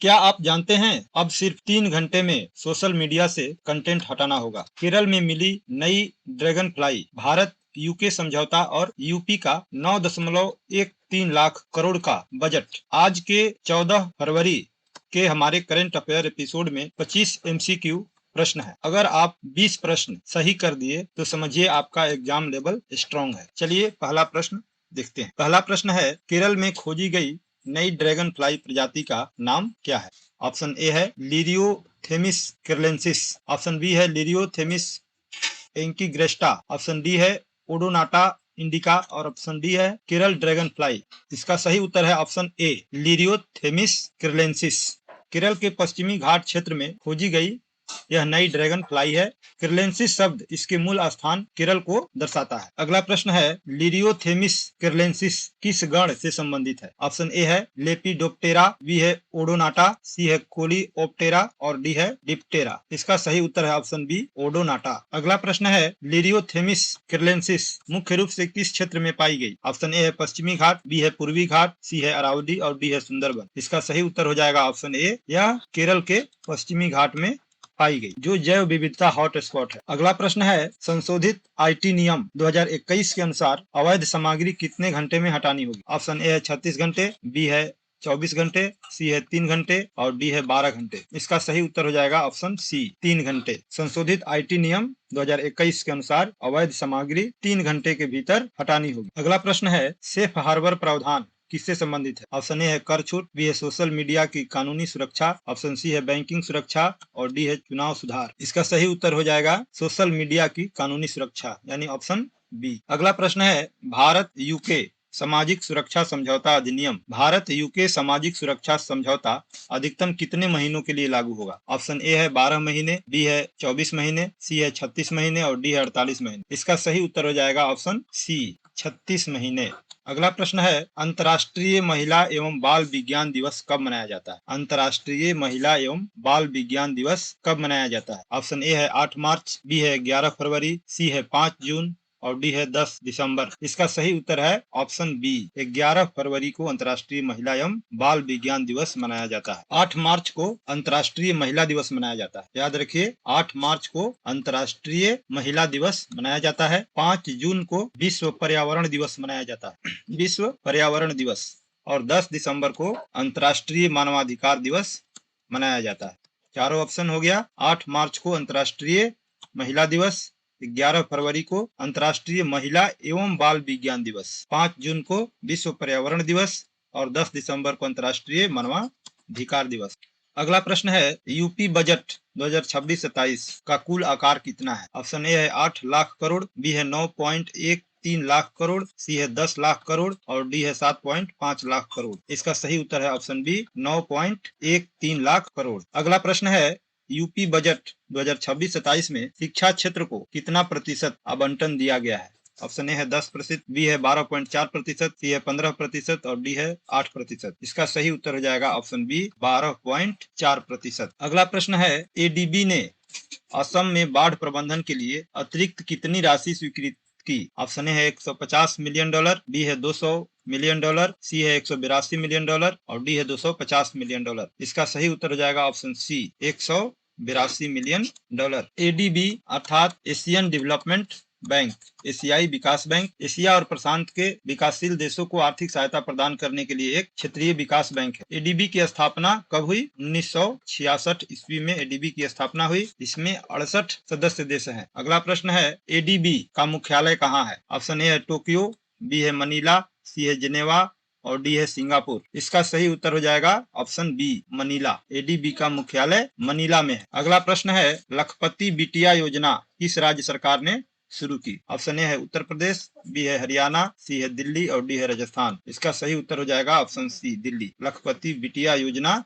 क्या आप जानते हैं अब सिर्फ 3 घंटे में सोशल मीडिया से कंटेंट हटाना होगा। केरल में मिली नई ड्रैगन फ्लाई, भारत यूके समझौता और यूपी का 9.13 लाख करोड़ का बजट। आज के 14 फरवरी के हमारे करंट अफेयर एपिसोड में 25 MCQ प्रश्न है। अगर आप 20 प्रश्न सही कर दिए तो समझिए आपका एग्जाम लेवल स्ट्रॉन्ग है। चलिए पहला प्रश्न देखते हैं। पहला प्रश्न है, केरल में खोजी गई नई ड्रैगन फ्लाई प्रजाति का नाम क्या है। ऑप्शन ए है लिरियोथेमिस किरलेंसिस, ऑप्शन बी है लिरियोथेमिस एंकीग्रेस्टा, ऑप्शन डी है ओडोनाटा इंडिका और ऑप्शन डी है केरल ड्रैगन फ्लाई। इसका सही उत्तर है ऑप्शन ए लिरियोथेमिस किरलेंसिस। केरल के पश्चिमी घाट क्षेत्र में खोजी गई यह नई ड्रैगन फ्लाई है। किरलेंसिस शब्द इसके मूल स्थान केरल को दर्शाता है। अगला प्रश्न है, लिरियोथेमिस किरलेंसिस किस गण से संबंधित है। ऑप्शन ए है लेपिडोप्टेरा, बी है ओडोनाटा, सी है कोलिओप्टेरा और डी है डिप्टेरा। इसका सही उत्तर है ऑप्शन बी ओडोनाटा। अगला प्रश्न है, लिरियोथेमिस किरलेंसिस मुख्य रूप से किस क्षेत्र में पाई गई। ऑप्शन ए है पश्चिमी घाट, बी है पूर्वी घाट, सी है अरावली और डी है सुंदरबन। इसका सही उत्तर हो जाएगा ऑप्शन ए, यह केरल के पश्चिमी घाट में पाई गई, जो जैव विविधता हॉटस्पॉट है। अगला प्रश्न है, संशोधित आईटी नियम 2021 के अनुसार अवैध सामग्री कितने घंटे में हटानी होगी। ऑप्शन ए है 36 घंटे, बी है 24 घंटे, सी है 3 घंटे और डी है 12 घंटे। इसका सही उत्तर हो जाएगा ऑप्शन सी 3 घंटे। संशोधित आईटी नियम 2021 के अनुसार अवैध सामग्री 3 घंटे के भीतर हटानी होगी। अगला प्रश्न है, सेफ हार्बर प्रावधान किससे संबंधित है। ऑप्शन ए है कर छूट, बी है सोशल मीडिया की कानूनी सुरक्षा, ऑप्शन सी है बैंकिंग सुरक्षा और डी है चुनाव सुधार। इसका सही उत्तर हो जाएगा सोशल मीडिया की कानूनी सुरक्षा, यानी ऑप्शन बी। अगला प्रश्न है, भारत यूके सामाजिक सुरक्षा समझौता अधिनियम, भारत यूके सामाजिक सुरक्षा समझौता अधिकतम कितने महीनों के लिए लागू होगा। ऑप्शन ए है 12 महीने, बी है 24 महीने, सी है 36 महीने और डी है 48 महीने। इसका सही उत्तर हो जाएगा ऑप्शन सी 36 महीने। अगला प्रश्न है, अंतर्राष्ट्रीय महिला एवं बाल विज्ञान दिवस कब मनाया जाता है। अंतर्राष्ट्रीय महिला एवं बाल विज्ञान दिवस कब मनाया जाता है। ऑप्शन ए है 8 मार्च, बी है 11 फरवरी, सी है 5 जून और डी है 10 दिसंबर। इसका सही उत्तर है ऑप्शन बी 11 फरवरी को अंतर्राष्ट्रीय महिला एवं बाल विज्ञान दिवस मनाया जाता है। 8 मार्च को अंतर्राष्ट्रीय महिला दिवस मनाया जाता है। याद रखिए 8 मार्च को अंतर्राष्ट्रीय महिला दिवस मनाया जाता है। 5 जून को विश्व पर्यावरण दिवस मनाया जाता है, विश्व पर्यावरण दिवस, और 10 दिसंबर को अंतर्राष्ट्रीय मानवाधिकार दिवस मनाया जाता है। चारों ऑप्शन हो गया। 8 मार्च को अंतर्राष्ट्रीय महिला दिवस, 11 फरवरी को अंतर्राष्ट्रीय महिला एवं बाल विज्ञान दिवस, 5 जून को विश्व पर्यावरण दिवस और 10 दिसंबर को अंतर्राष्ट्रीय मानवाधिकार दिवस। अगला प्रश्न है, यूपी बजट 2026-27 का कुल आकार कितना है। ऑप्शन ए है 8 लाख करोड़, बी है 9.13 लाख करोड़, सी है 10 लाख करोड़ और डी है 7.5 लाख करोड़। इसका सही उत्तर है ऑप्शन बी 9.13 लाख करोड़। अगला प्रश्न है, यूपी बजट 2026-27 में शिक्षा क्षेत्र को कितना प्रतिशत आवंटन दिया गया है। ऑप्शन ए है 10%, बी है 12.4%, सी है 15% और डी है 8%। इसका सही उत्तर हो जाएगा ऑप्शन बी 12.4%। अगला प्रश्न है, एडीबी ने असम में बाढ़ प्रबंधन के लिए अतिरिक्त कितनी राशि स्वीकृत की। ऑप्शन ए है 150 मिलियन डॉलर, बी है 200 मिलियन डॉलर, सी है 182 मिलियन डॉलर और डी है 250 मिलियन डॉलर। इसका सही उत्तर हो जाएगा option C 182 million dollar. ADB अर्थात एशियन डेवलपमेंट बैंक, एशियाई विकास बैंक, एशिया और प्रशांत के विकासशील देशों को आर्थिक सहायता प्रदान करने के लिए एक क्षेत्रीय विकास बैंक है। एडीबी की स्थापना कब हुई। 1966 ईस्वी में एडीबी की स्थापना हुई। इसमें 68 सदस्य देश हैं। अगला प्रश्न है, एडीबी का मुख्यालय कहाँ है। ऑप्शन ए है टोक्यो, बी है मनीला, सी है जिनेवा और डी है सिंगापुर। इसका सही उत्तर हो जाएगा ऑप्शन बी मनीला। एडीबी का मुख्यालय मनीला में है। अगला प्रश्न है, लखपति बिटिया योजना किस राज्य सरकार ने शुरू की। ऑप्शन ए है उत्तर प्रदेश, बी है हरियाणा, सी है दिल्ली और डी है राजस्थान। इसका सही उत्तर हो जाएगा ऑप्शन सी दिल्ली। लखपति बिटिया योजना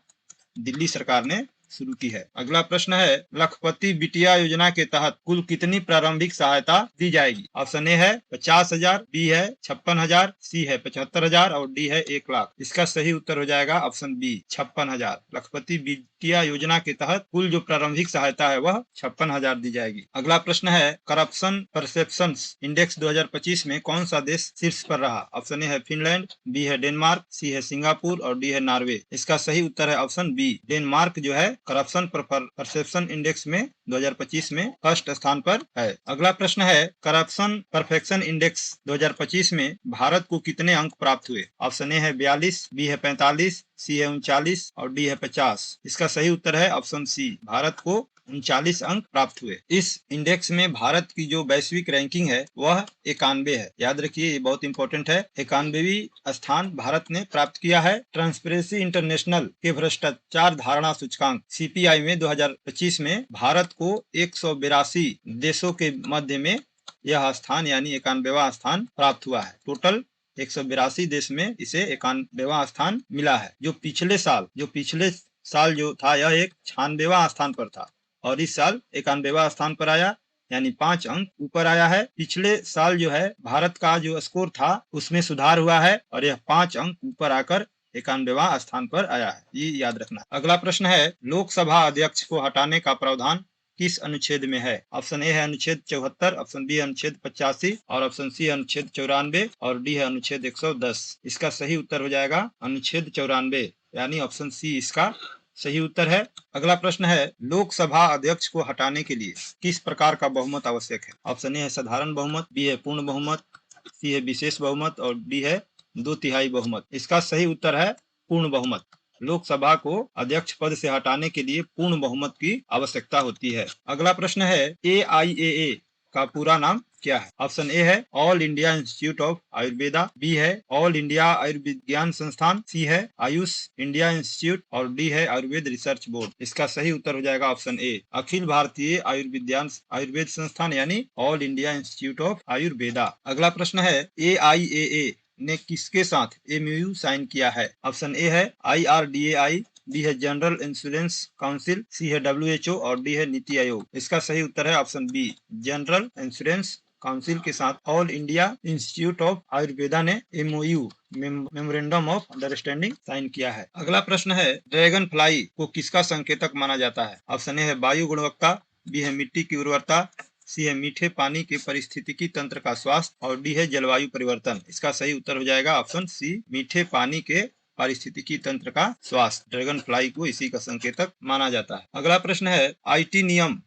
दिल्ली सरकार ने शुरू की है। अगला प्रश्न है, लखपति बिटिया योजना के तहत कुल कितनी प्रारंभिक सहायता दी जाएगी? ऑप्शन ए है 50,000, बी है 56,000, सी है 75,000 और डी है 1,00,000। इसका सही उत्तर हो जाएगा ऑप्शन बी 56,000। लखपति बिटिया योजना के तहत कुल जो प्रारंभिक सहायता है वह 56,000 दी जाएगी। अगला प्रश्न है, करप्शन परसेप्शन इंडेक्स 2025 में कौन सा देश शीर्ष पर रहा? ऑप्शन ए है फिनलैंड, बी है डेनमार्क, सी है सिंगापुर और डी है नॉर्वे। इसका सही उत्तर है ऑप्शन बी डेनमार्क जो है करप्शन परसेप्शन इंडेक्स में 2025 में फर्स्ट स्थान पर है। अगला प्रश्न है, करप्शन परफेक्शन इंडेक्स 2025 में भारत को कितने अंक प्राप्त हुए? ऑप्शन ए है 42, बी है 45, सी है 39 और डी है 50। इसका सही उत्तर है ऑप्शन सी, भारत को 39 अंक प्राप्त हुए। इस इंडेक्स में भारत की जो वैश्विक रैंकिंग है वह 91 है। याद रखिए, ये बहुत इंपॉर्टेंट है। 91वीं स्थान भारत ने प्राप्त किया है। ट्रांसपेरेंसी इंटरनेशनल के भ्रष्टाचार धारणा सूचकांक CPI में 2025 में भारत को 182 देशों के मध्य में यह स्थान यानी 91वां स्थान प्राप्त हुआ है। टोटल 182 देश में इसे 91वां स्थान मिला है। जो पिछले साल जो था यह एक 96वां स्थान पर था और इस साल 91वां स्थान पर आया, यानी 5 अंक ऊपर आया है। पिछले साल जो है भारत का जो स्कोर था उसमें सुधार हुआ है और यह 5 अंक ऊपर आकर 91वां स्थान पर आया है, ये याद रखना। अगला प्रश्न है, लोकसभा अध्यक्ष को हटाने का प्रावधान किस अनुच्छेद में है? ऑप्शन ए है अनुच्छेद 74, ऑप्शन बी अनुच्छेद 85 और ऑप्शन सी अनुच्छेद 94 और डी है अनुच्छेद 110। इसका सही उत्तर हो जाएगा अनुच्छेद 94, यानी ऑप्शन सी इसका सही उत्तर है। अगला प्रश्न है, लोकसभा अध्यक्ष को हटाने के लिए किस प्रकार का बहुमत आवश्यक है? ऑप्शन ए है साधारण बहुमत, बी है पूर्ण बहुमत, सी है विशेष बहुमत और डी है 2/3 बहुमत। इसका सही उत्तर है पूर्ण बहुमत। लोकसभा को अध्यक्ष पद से हटाने के लिए पूर्ण बहुमत की आवश्यकता होती है। अगला प्रश्न है, AIAA का पूरा नाम क्या है? ऑप्शन ए है all India institute of Ayurveda, B है ऑल इंडिया आयुर्विज्ञान संस्थान, सी है आयुष इंडिया इंस्टीट्यूट और डी है आयुर्वेद रिसर्च बोर्ड। इसका सही उत्तर हो जाएगा ऑप्शन ए अखिल भारतीय आयुर्वेद संस्थान यानी all India institute of Ayurveda. अगला प्रश्न है, AIAA ने किसके साथ MOU साइन किया है? ऑप्शन ए है IRDAI, बी है जनरल इंश्योरेंस काउंसिल, सी है WHO और डी है नीति आयोग। इसका सही उत्तर है option B general insurance council के साथ all India institute of Ayurveda ने MOU memorandum of understanding sign किया है। अगला प्रश्न है, ड्रैगन फ्लाई को किसका संकेतक माना जाता है? ऑप्शन ए है वायु गुणवत्ता, बी है मिट्टी की उर्वरता, सी है मीठे पानी के पारिस्थितिकी तंत्र का स्वास्थ्य और डी है जलवायु परिवर्तन। इसका सही उत्तर हो जाएगा ऑप्शन सी मीठे पानी के पारिस्थितिकी तंत्र का स्वास्थ्य। ड्रैगन फ्लाई को इसी का संकेतक माना जाता है। अगला प्रश्न है, IT नियम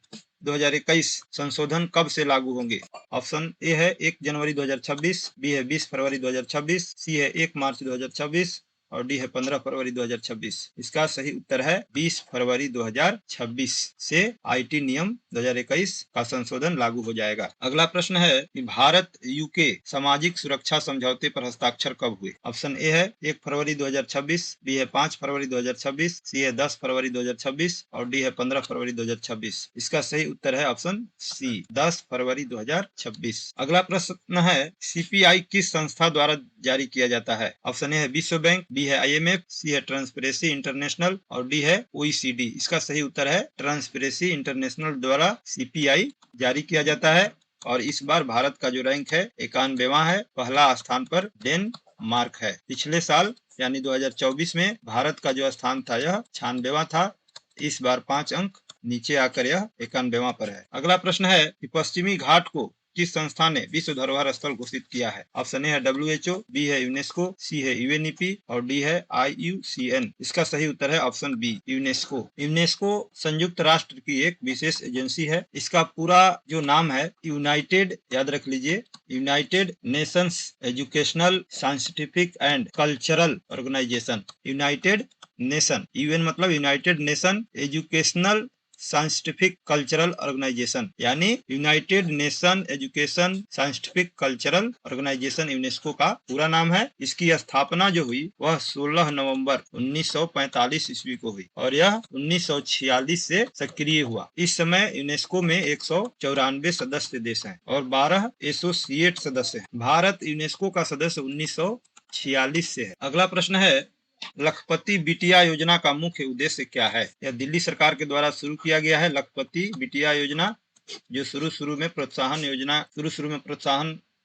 2021 संशोधन कब से लागू होंगे? ऑप्शन ए है 1 जनवरी 2026, बी है 20 फरवरी 2026, सी है 1 मार्च 2026 और डी है 15 फरवरी 2026। इसका सही उत्तर है 20 फरवरी 2026 से IT नियम 2021 का संशोधन लागू हो जाएगा। अगला प्रश्न है कि भारत UK सामाजिक सुरक्षा समझौते पर हस्ताक्षर कब हुए? ऑप्शन ए है 1 फरवरी 2026, बी है 5 फरवरी 2026, सी है 10 फरवरी 2026 और डी है 15 फरवरी 2026। इसका सही उत्तर है ऑप्शन सी 10 फरवरी 2026। अगला प्रश्न है, CPI किस संस्था द्वारा जारी किया जाता है? ऑप्शन ए है विश्व बैंक, बी है IMF, सी है ट्रांसपेरेंसी इंटरनेशनल और डी है OECD। इसका सही उत्तर है ट्रांसपेरेंसी इंटरनेशनल द्वारा CPI जारी किया जाता है और इस बार भारत का जो रैंक है 91वां है। पहला स्थान पर डेनमार्क है। पिछले साल यानी 2024 में भारत का जो स्थान था यह 96वां था। इस बार 5 अंक नीचे आकर यह 91वां पर है। अगला प्रश्न है कि पश्चिमी घाट को किस संस्था ने विश्व धरोहर स्थल घोषित किया है? ऑप्शन ए है WHO, बी है यूनेस्को, सी है UNEP और डी है IUCN। इसका सही उत्तर है ऑप्शन बी यूनेस्को। यूनेस्को संयुक्त राष्ट्र की एक विशेष एजेंसी है। इसका पूरा जो नाम है यूनाइटेड, याद रख लीजिए, United Nations Educational Scientific and Cultural Organization. United Nation, UN मतलब United Nation Educational Scientific Cultural Organization, यानी United Nation Education Scientific Cultural Organization UNESCO का पूरा नाम है। इसकी स्थापना जो हुई वह 16 नवंबर 1945 ईस्वी को हुई और यह 1946 से सक्रिय हुआ। इस समय यूनेस्को में 194 सदस्य देश हैं और 12 एसोसिएट सदस्य हैं। भारत यूनेस्को का सदस्य 1946 से है। अगला प्रश्न है लखपति बिटिया योजना का मुख्य उद्देश्य क्या है? यह दिल्ली सरकार के द्वारा शुरू किया गया है। लखपति बिटिया योजना जो शुरू में प्रोत्साहन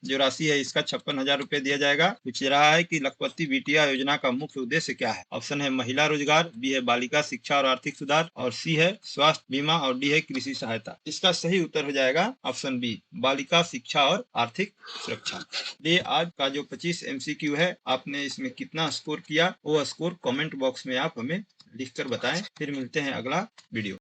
जो राशि है इसका 56,000 रुपए दिया जाएगा। पूछ रहा है कि लखपति बिटिया योजना का मुख्य उद्देश्य क्या है? ऑप्शन है महिला रोजगार, बी है बालिका शिक्षा और आर्थिक सुधार, और सी है स्वास्थ्य बीमा, और डी है कृषि सहायता। इसका सही उत्तर हो जाएगा ऑप्शन बी, बालिका शिक्षा और आर्थिक सुरक्षा। ये आज का जो 25 MCQ है, आपने इसमें कितना स्कोर किया वो स्कोर कमेंट बॉक्स में आप हमें लिखकर बताएं। फिर मिलते हैं अगला वीडियो।